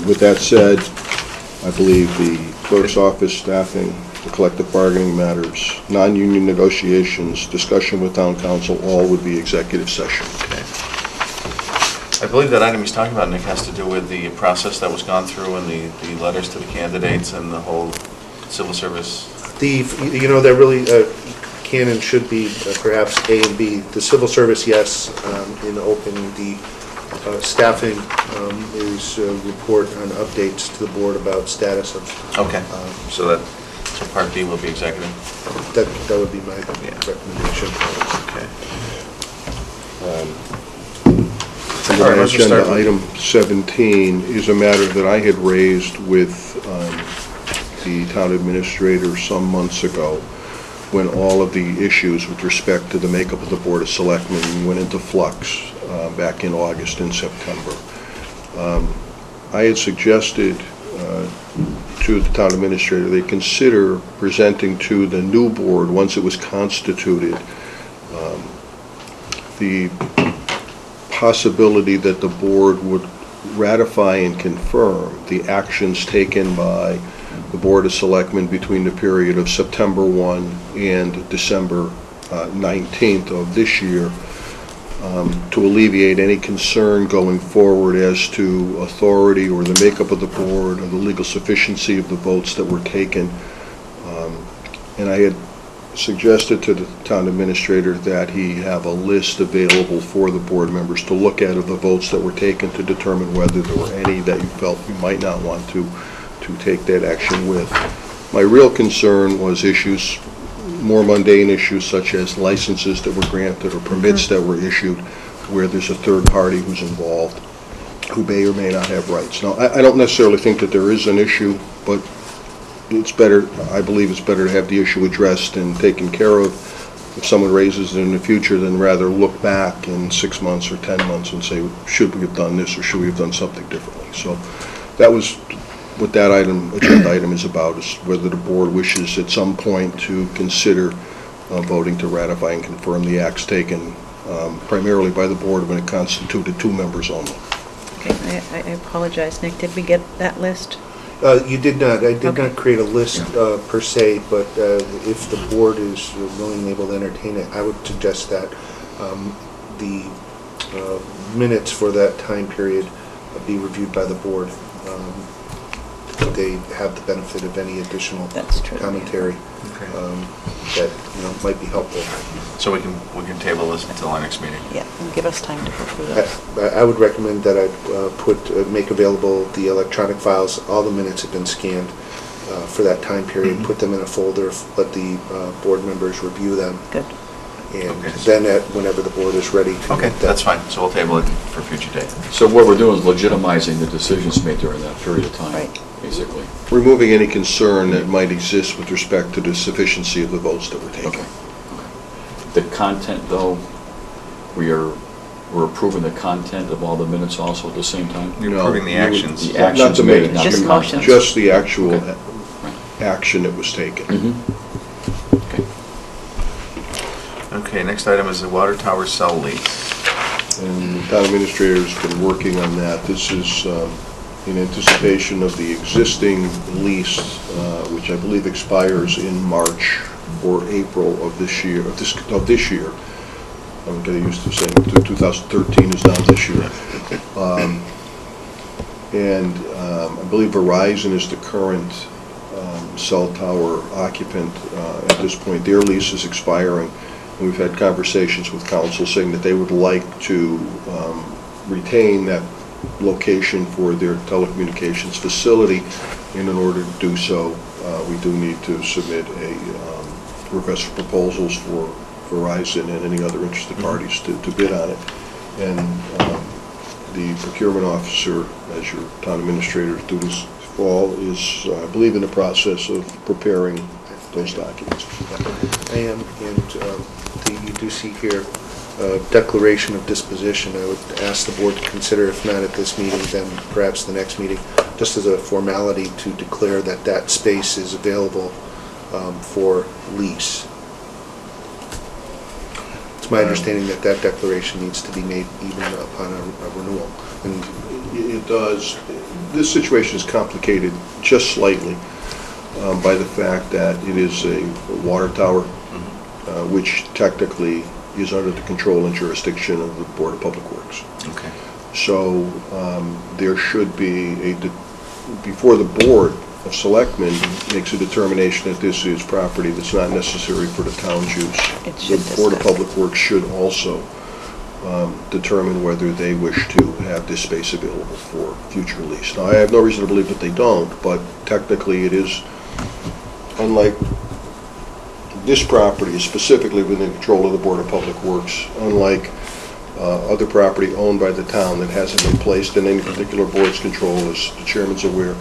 With that said, I believe the clerk's office staffing, the collective bargaining matters, non-union negotiations, discussion with town council, all would be executive session. Okay. I believe that item he's talking about, Nick, has to do with the process that was gone through and the letters to the candidates and the whole civil service. That really can and should be perhaps A and B. The civil service, yes, in open. The staffing is report on updates to the board about status of. Okay, so Part B will be executive? That would be my recommendation. Okay. And All right, then let's just start agenda with- item 17 is a matter that I had raised with the town administrator some months ago, when all of the issues with respect to the makeup of the Board of Selectmen went into flux back in August and September. I had suggested to the town administrator they consider presenting to the new board, once it was constituted, the possibility that the board would ratify and confirm the actions taken by the Board of Selectmen between the period of September 1 and December 19th of this year, to alleviate any concern going forward as to authority or the makeup of the board or the legal sufficiency of the votes that were taken. And I had suggested to the town administrator that he have a list available for the board members to look at of the votes that were taken to determine whether there were any that you felt you might not want to take that action with. My real concern was issues, more mundane issues such as licenses that were granted or permits that were issued where there's a third party who's involved who may or may not have rights. Now, I don't necessarily think that there is an issue, but it's better, I believe it's better to have the issue addressed and taken care of if someone raises it in the future than rather look back in 6 months or 10 months and say, should we have done this or should we have done something differently? So that was what that agenda item is about, is whether the board wishes at some point to consider voting to ratify and confirm the acts taken primarily by the board when it constituted 2 members only. Okay, I apologize, Nick, did we get that list? You did not. I did Okay. not create a list per se, but if the board is willing and able to entertain it, I would suggest that the minutes for that time period be reviewed by the board. They have the benefit of any additional That's true, yeah. commentary Okay. that might be helpful. So we can table this until our next meeting? Yeah, and give us time to go through those. I would recommend that I make available the electronic files. All the minutes have been scanned for that time period. Put them in a folder. Let the board members review them, Good. and Okay. then whenever the board is ready to Okay, make that. that's fine, so we'll table it for a future date. So what we're doing is legitimizing the decisions made during that period of time, Right. basically. Removing any concern that might exist with respect to the sufficiency of the votes that were taken. Okay. The content, though, we're approving the content of all the minutes also at the same time? You're No, approving the you would- actions. The Not actions the made, minutes. not Just the motions. content. Just the actual Okay. action that was taken. Mhm. Okay. Okay, next item is the water tower cell lease. And the town administrator's been working on that. This is in anticipation of the existing lease, which I believe expires in March or April of this year. I'm getting used to saying 2013 is now this year. I believe Verizon is the current cell tower occupant at this point. Their lease is expiring. We've had conversations with council saying that they would like to retain that location for their telecommunications facility, and in order to do so, we do need to submit a request for proposals for Verizon and any other interested parties to bid on it. And the procurement officer, as your town administrator's duties fall, is, I believe, in the process of preparing those documents. I am, and you do see here a declaration of disposition. I would ask the board to consider, if not at this meeting, then perhaps the next meeting, just as a formality to declare that that space is available for lease. It's my understanding that that declaration needs to be made even upon a renewal. And it does. This situation is complicated just slightly by the fact that it is a water tower, which technically is under the control and jurisdiction of the Board of Public Works. Okay. So there should be before the Board of Selectmen makes a determination that this is property that's not necessary for the town's use. The Board of Public Works should also determine whether they wish to have this space available for future lease. Now, I have no reason to believe that they don't, but technically it is, unlike this property is specifically within control of the Board of Public Works, unlike other property owned by the town that hasn't been placed in any particular board's control, as the chairman's aware,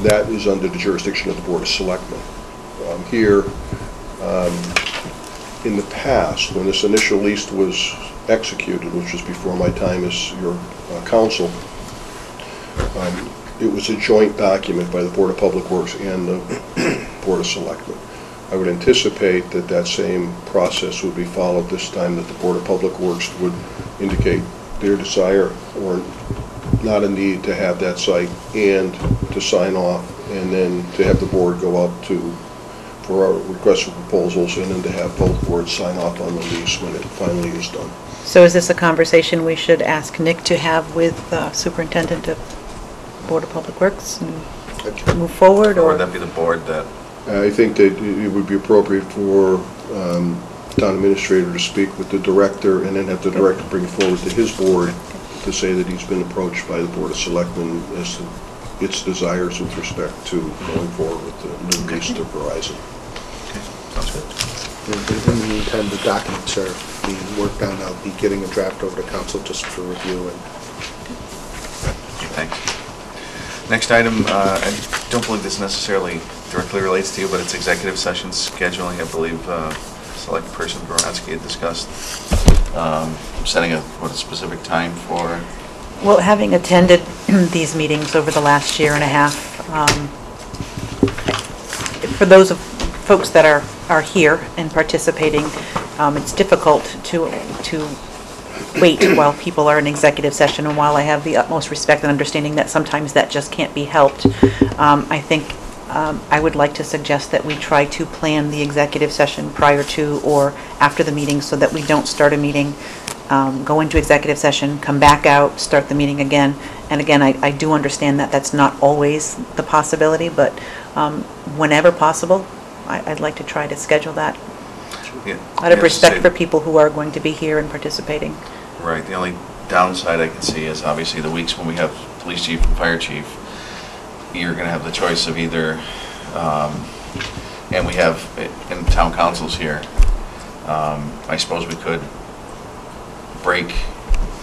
that is under the jurisdiction of the Board of Selectmen. Here, in the past, when this initial lease was executed, which was before my time as your counsel, it was a joint document by the Board of Public Works and the Board of Selectmen. I would anticipate that that same process would be followed this time, that the Board of Public Works would indicate their desire or not a need to have that site and to sign off, and then to have the board go out for our request for proposals, and then to have both boards sign off on the lease when it finally is done. So is this a conversation we should ask Nick to have with Superintendent of Board of Public Works and move forward, Or or? would that be the board that? I think that it would be appropriate for town administrator to speak with the director, and then have the director bring it forward to his board to say that he's been approached by the Board of Selectmen as to its desires with respect to going forward with the new lease to Verizon. Okay, sounds good. In the meantime, the documents are being worked on. I'll be getting a draft over to council just for review. And Thanks. Next item, I don't believe this necessarily directly relates to you, but it's executive session scheduling. I believe Select Person Boransky had discussed setting a specific time for. Well, having attended these meetings over the last year and a half, for those of folks that are here and participating, it's difficult to wait while people are in executive session, and while I have the utmost respect and understanding that sometimes that just can't be helped, I think I would like to suggest that we try to plan the executive session prior to or after the meeting, so that we don't start a meeting, go into executive session, come back out, start the meeting again. And again, I do understand that that's not always the possibility, but whenever possible, I'd like to try to schedule that out of respect for people who are going to be here and participating. Right. The only downside I can see is obviously the weeks when we have police chief and fire chief, you're going to have the choice of either, and we have, and town councils here, I suppose we could break,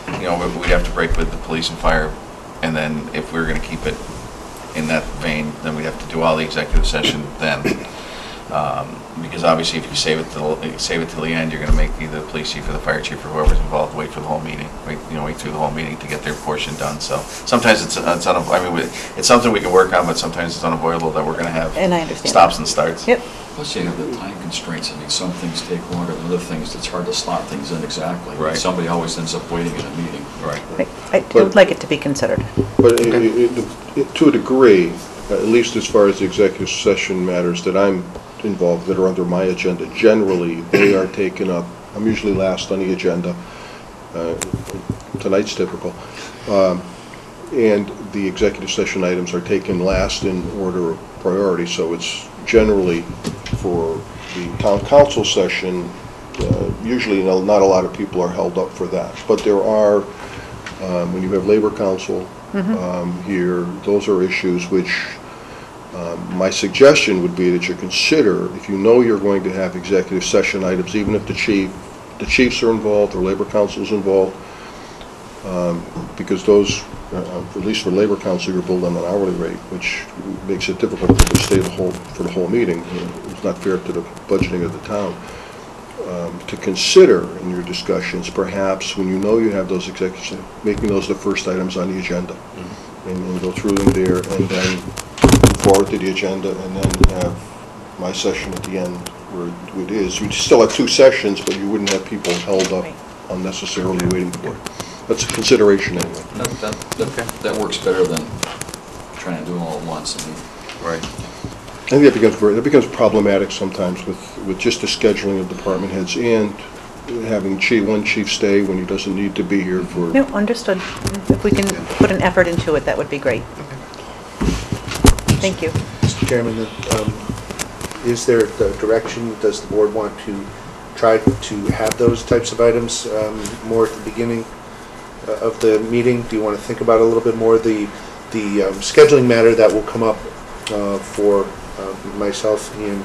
we'd have to break with the police and fire, and then if we were going to keep it in that vein, then we'd have to do all the executive session then. Because obviously if you save it till the end, you're going to make either the police chief or the fire chief or whoever's involved wait for the whole meeting, wait through the whole meeting to get their portion done. So sometimes it's something we can work on, but sometimes it's unavoidable that we're going to have And I understand stops that. and starts. Yep. Plus you have the time constraints. I mean, some things take longer than other things. It's hard to slot things in exactly. Right. Somebody always ends up waiting in a meeting. Right. I would like it to be considered. But to a degree, at least as far as the executive session matters that I'm involved, that are under my agenda, generally they are taken up. I'm usually last on the agenda. Tonight's typical. And the executive session items are taken last in order priority. So it's generally for the town council session, usually not a lot of people are held up for that. But there are, when you have labor council here, those are issues which my suggestion would be that you consider, if you know you're going to have executive session items, even if the chiefs are involved or labor council is involved, because those, at least for labor council, you're billed on an hourly rate, which makes it difficult to stay for the whole meeting. It's not fair to the budgeting of the town. To consider in your discussions, perhaps when you know you have those executives, making those the first items on the agenda, and go through them there, and then move forward to the agenda, and then have my session at the end where it is. You'd still have two sessions, but you wouldn't have people held up unnecessarily waiting for it. That's a consideration anyway. That works better than trying to do them all at once. I mean, Right. I think that becomes problematic sometimes with just the scheduling of department heads and having one chief stay when he doesn't need to be here for... No, understood. If we can put an effort into it, that would be great. Thank you. Mr. Chairman, is there the direction, does the board want to try to have those types of items more at the beginning of the meeting? Do you want to think about a little bit more the scheduling matter that will come up for myself and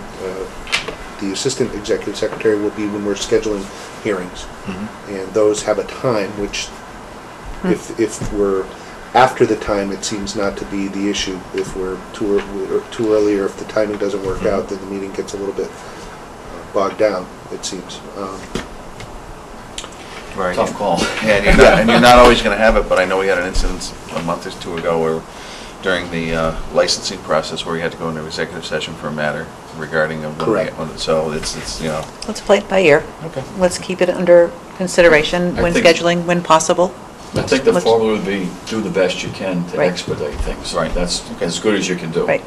the assistant executive secretary will be when we're scheduling hearings, and those have a time which, if we're after the time, it seems not to be the issue. If we're too early, or if the timing doesn't work out, then the meeting gets a little bit bogged down, it seems. Right. tough call. Yeah, and you're not always going to have it, but I know we had an incident a month or two ago where during the licensing process where we had to go into executive session for a matter regarding a... Correct. So it's, you know... Let's play it by ear. Okay. Let's keep it under consideration I when think- scheduling, when possible. I think the Let's- formula would be do the best you can to Right. expedite things. Right. That's as good as you can do. Right.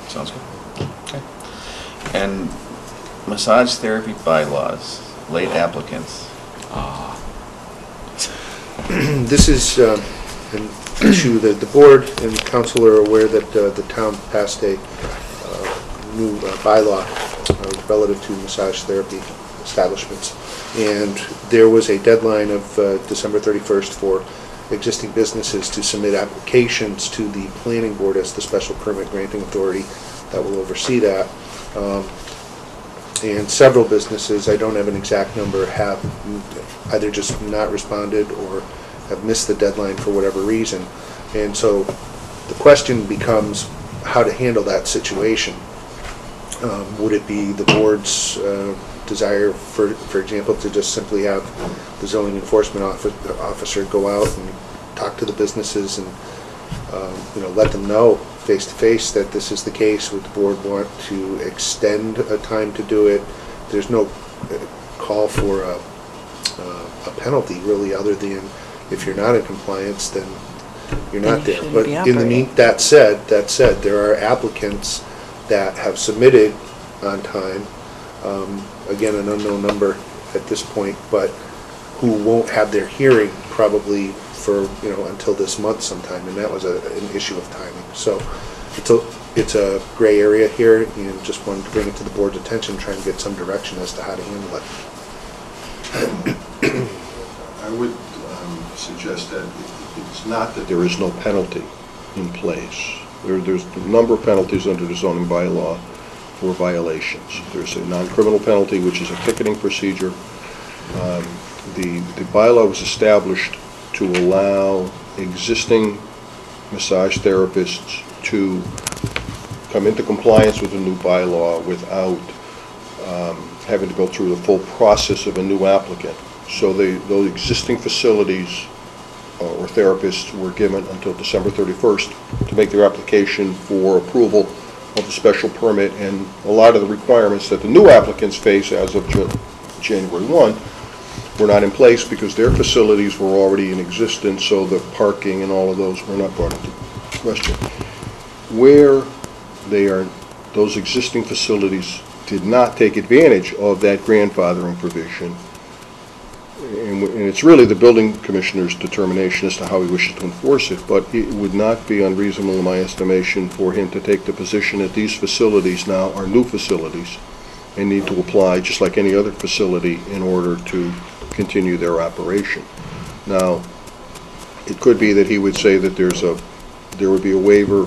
Sounds good. Okay. And massage therapy bylaws, late applicants. This is an issue that the board and council are aware that the town passed a new bylaw relative to massage therapy establishments. And there was a deadline of December 31st for existing businesses to submit applications to the planning board as the special permit granting authority that will oversee that. And several businesses, I don't have an exact number, have either just not responded or have missed the deadline for whatever reason. And so the question becomes how to handle that situation. Would it be the board's desire, for example, to just simply have the zoning enforcement officer go out and talk to the businesses and let them know face to face that this is the case? Would the board want to extend a time to do it? There's no call for a penalty really, other than if you're not in compliance, then you're not there. shouldn't But be in the operating. that said, there are applicants that have submitted on time. Again, an unknown number at this point, but who won't have their hearing probably for until this month sometime, and that was an issue of timing. So it's a gray area here, and just wanted to bring it to the board's attention, try and get some direction as to how to handle it. I would suggest that it's not that there is no penalty in place. There's a number of penalties under the zoning bylaw for violations. There's a non-criminal penalty, which is a ticketing procedure. The bylaw was established to allow existing massage therapists to come into compliance with the new bylaw without having to go through the full process of a new applicant. So those existing facilities or therapists were given until December 31st to make their application for approval of the special permit, and a lot of the requirements that the new applicants face as of January 1 were not in place because their facilities were already in existence, so the parking and all of those were not brought into question. Where those existing facilities did not take advantage of that grandfathering provision, and it's really the building commissioner's determination as to how he wishes to enforce it, but it would not be unreasonable in my estimation for him to take the position that these facilities now are new facilities and need to apply just like any other facility in order to continue their operation. Now, it could be that he would say that there would be a waiver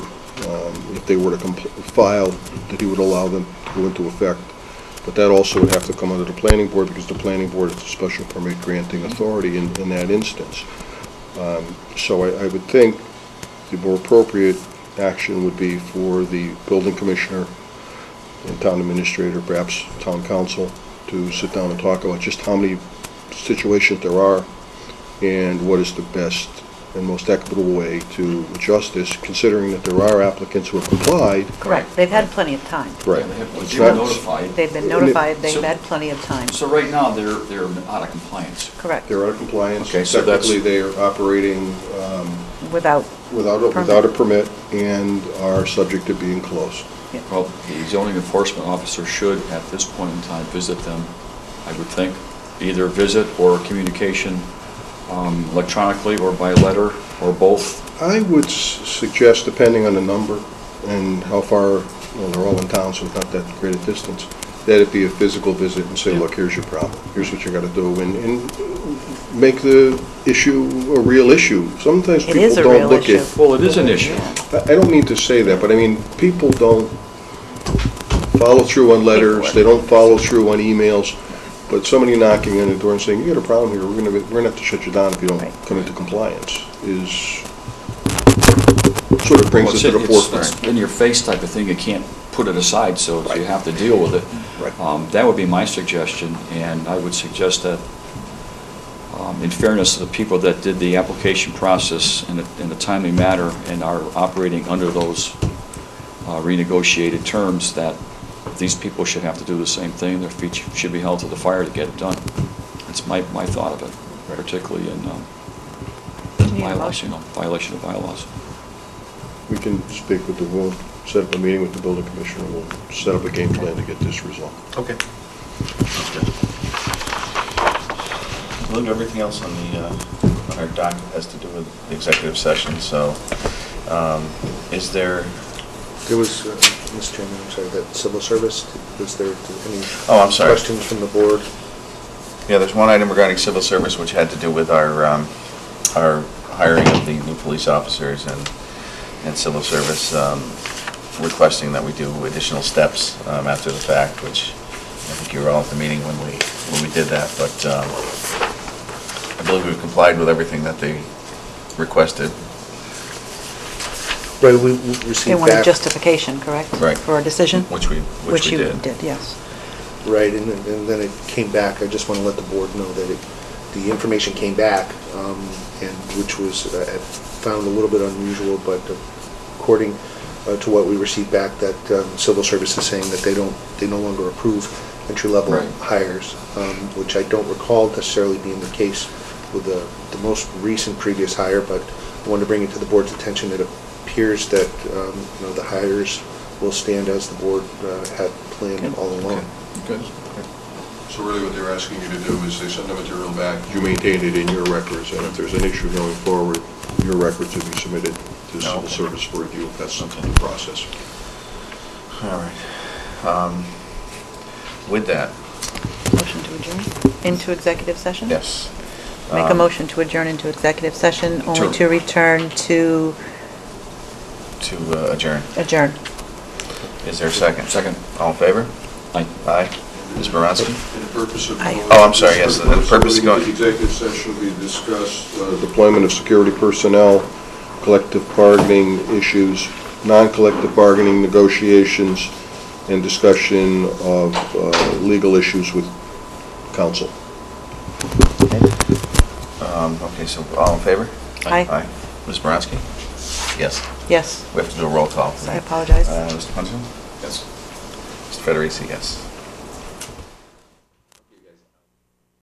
if they were to file, that he would allow them to go into effect. But that also would have to come under the planning board, because the planning board is the special permit granting authority in that instance. So I would think the more appropriate action would be for the building commissioner and town administrator, perhaps town council, to sit down and talk about just how many situations there are and what is the best and most equitable way to adjust this, considering that there are applicants who have complied. Correct. They've had plenty of time. Right. Yeah, they have- It's they were not- notified. They've been notified, they've So- had plenty of time. So right now, they're out of compliance. Correct. They're out of compliance. Okay, so that's- Technically, they are operating Without, without a permit and are subject to being closed. Well, the zoning enforcement officer should, at this point in time, visit them, I would think. Either visit or communication electronically or by letter, or both. I would suggest, depending on the number and how far, well, they're all in town, so it's not that great a distance, that it be a physical visit and say, look, here's your problem, here's what you gotta do, and make the issue a real issue. Sometimes It people is a don't real look issue. at. Well, it is an issue. I don't mean to say that, but I mean, people don't follow through on letters, they don't follow through on emails, but somebody knocking on the door and saying, you got a problem here, we're gonna have to shut you down if you don't Right. come into compliance, is, sort of brings Well, it to the forefront. It's in your face type of thing, you can't put it aside, so you have to deal with it. Right. That would be my suggestion, and I would suggest that, in fairness to the people that did the application process in a timely manner and are operating under those renegotiated terms, that these people should have to do the same thing. Their feet should be held to the fire to get it done. That's my thought of it, particularly in Need a bylaws, motion? violation of bylaws. We can speak with we'll set up a meeting with the building commissioner, we'll set up a game plan to get this resolved. Okay. That's good. Linda, everything else on our doc has to do with the executive session, so is there... There was, Mr. Chairman, I'm sorry, that civil service, was there any Oh, I'm sorry. questions from the board? Yeah, there's one item regarding civil service which had to do with our hiring of the new police officers and civil service, requesting that we do additional steps after the fact, which I think you were all at the meeting when we did that, but I believe we've complied with everything that they requested. Right, we they received wanted back. justification, correct? Right. For a decision? Which we you did. did, yes. Right, and then it came back. I just want to let the board know that the information came back, and which was, I found a little bit unusual, but according to what we received back, that civil service is saying that they no longer approve entry-level Right. hires, which I don't recall necessarily being the case with the most recent previous hire, but I wanted to bring it to the board's attention. It appears that the hires will stand as the board had planned all along. Good. So really what they're asking you to do is they send the material back, you maintain it in your records, and if there's an issue going forward, your records will be submitted to civil service for review, if that's something to process. All right. With that, Motion to adjourn into executive session? yes. Make a motion to adjourn into executive session, only To- to return to To adjourn. adjourn. Is there a second? Second. All in favor? Aye. Aye. Ms. Baranski? For the purpose of... Aye. Oh, I'm sorry, yes, the purpose of going- The executive session, we discussed deployment of security personnel, collective bargaining issues, non-collective bargaining negotiations, and discussion of legal issues with counsel. Okay, so all in favor? Aye. Aye. Ms. Baranski? Yes. Yes, We have to do a roll call. I apologize. Mr. Huntsman? Yes. Mr. Federici, yes.